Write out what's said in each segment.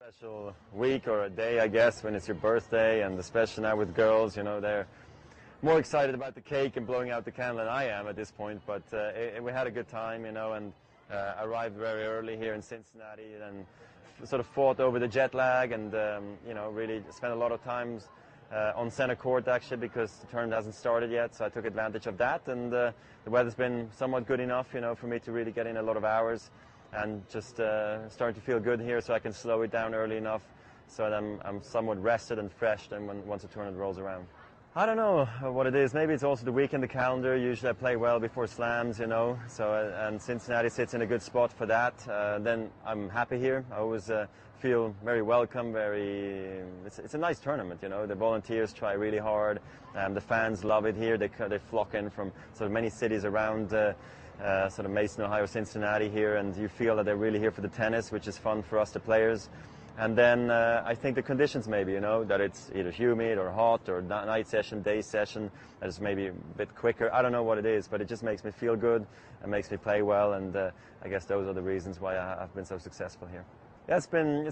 Special week or a day, I guess, when it's your birthday, and especially now with girls, you know, they're more excited about the cake and blowing out the candle than I am at this point. But we had a good time, you know, and arrived very early here in Cincinnati and sort of fought over the jet lag and, you know, really spent a lot of times on center court actually because the tournament hasn't started yet, so I took advantage of that, and the weather's been somewhat good enough, you know, for me to really get in a lot of hours and just starting to feel good here, so I can slow it down early enough so that I'm somewhat rested and fresh then once the tournament rolls around. I don't know what it is. Maybe it's also the week in the calendar. Usually I play well before slams, you know, so and Cincinnati sits in a good spot for that. Then I'm happy here. I always feel very welcome. It's a nice tournament, you know. The volunteers try really hard. The fans love it here. They flock in from sort of many cities around sort of Mason, Ohio, Cincinnati here, and you feel that they're really here for the tennis, which is fun for us, the players. And then I think the conditions maybe, you know, that it's either humid or hot or night session, day session, that it's maybe a bit quicker. I don't know what it is, but it just makes me feel good and makes me play well, and I guess those are the reasons why I've been so successful here. Yeah, it's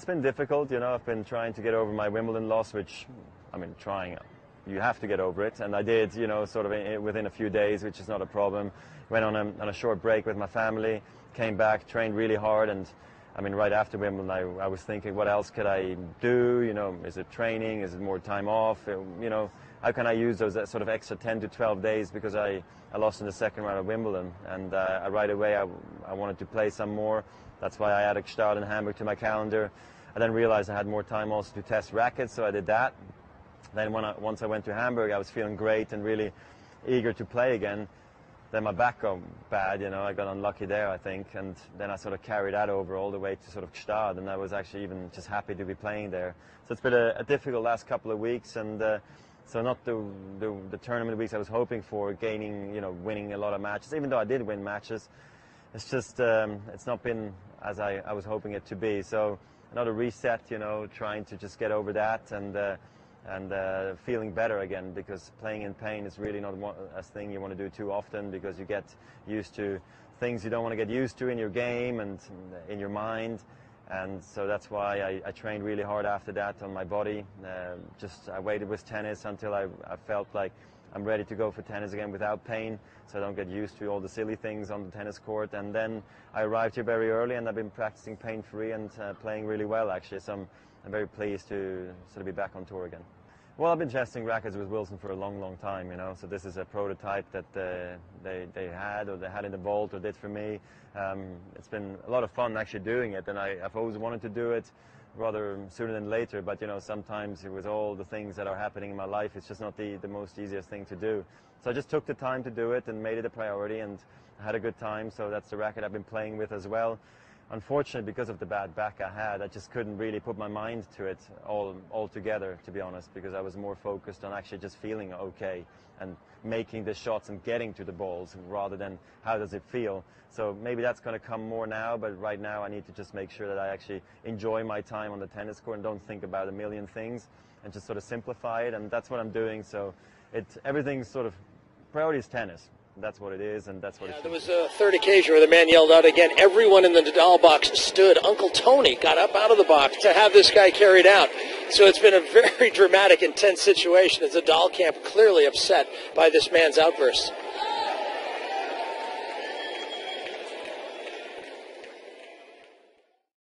been difficult, you know. I've been trying to get over my Wimbledon loss, which, I mean, trying, you have to get over it, and I did, you know, sort of within a few days, which is not a problem. Went on a short break with my family, came back, trained really hard, and I mean, right after Wimbledon, I was thinking, what else could I do? You know, is it training? Is it more time off? You know, how can I use those sort of extra 10 to 12 days because I lost in the second round of Wimbledon, and right away I wanted to play some more. That's why I added Gstaad and Hamburg to my calendar. I then realized I had more time also to test rackets, so I did that. Then once I went to Hamburg, I was feeling great and really eager to play again. Then my back got bad, you know, I got unlucky there, I think, and then I sort of carried that over all the way to sort of Gstaad, and I was actually even just happy to be playing there. So it's been a difficult last couple of weeks, and so not the tournament weeks I was hoping for, gaining, you know, winning a lot of matches, even though I did win matches. It's just, it's not been as I was hoping it to be. So another reset, you know, trying to just get over that and feeling better again, because playing in pain is really not a thing you want to do too often, because you get used to things you don't want to get used to in your game and in your mind. And so that's why I trained really hard after that on my body. I waited with tennis until I felt like I'm ready to go for tennis again without pain, so I don't get used to all the silly things on the tennis court. And then I arrived here very early, and I've been practicing pain-free and playing really well, actually. So I'm very pleased to sort of be back on tour again. Well, I've been testing rackets with Wilson for a long, long time, you know. So this is a prototype that they had in the vault or did for me. It's been a lot of fun actually doing it, and I've always wanted to do it rather sooner than later. But, you know, sometimes with all the things that are happening in my life, it's just not the most easiest thing to do. So I just took the time to do it and made it a priority, and I had a good time. So that's the racket I've been playing with as well. Unfortunately, because of the bad back I had, I just couldn't really put my mind to it all together, to be honest, because I was more focused on actually just feeling okay and making the shots and getting to the balls rather than how does it feel. So maybe that's going to come more now, but right now I need to just make sure that I actually enjoy my time on the tennis court and don't think about a million things and just sort of simplify it, and that's what I'm doing. So everything's sort of priority is tennis. That's what it is, and that's what it is. There was a third occasion where the man yelled out again. Everyone in the Nadal box stood. Uncle Tony got up out of the box to have this guy carried out. So it's been a very dramatic, intense situation as the Nadal camp clearly upset by this man's outburst.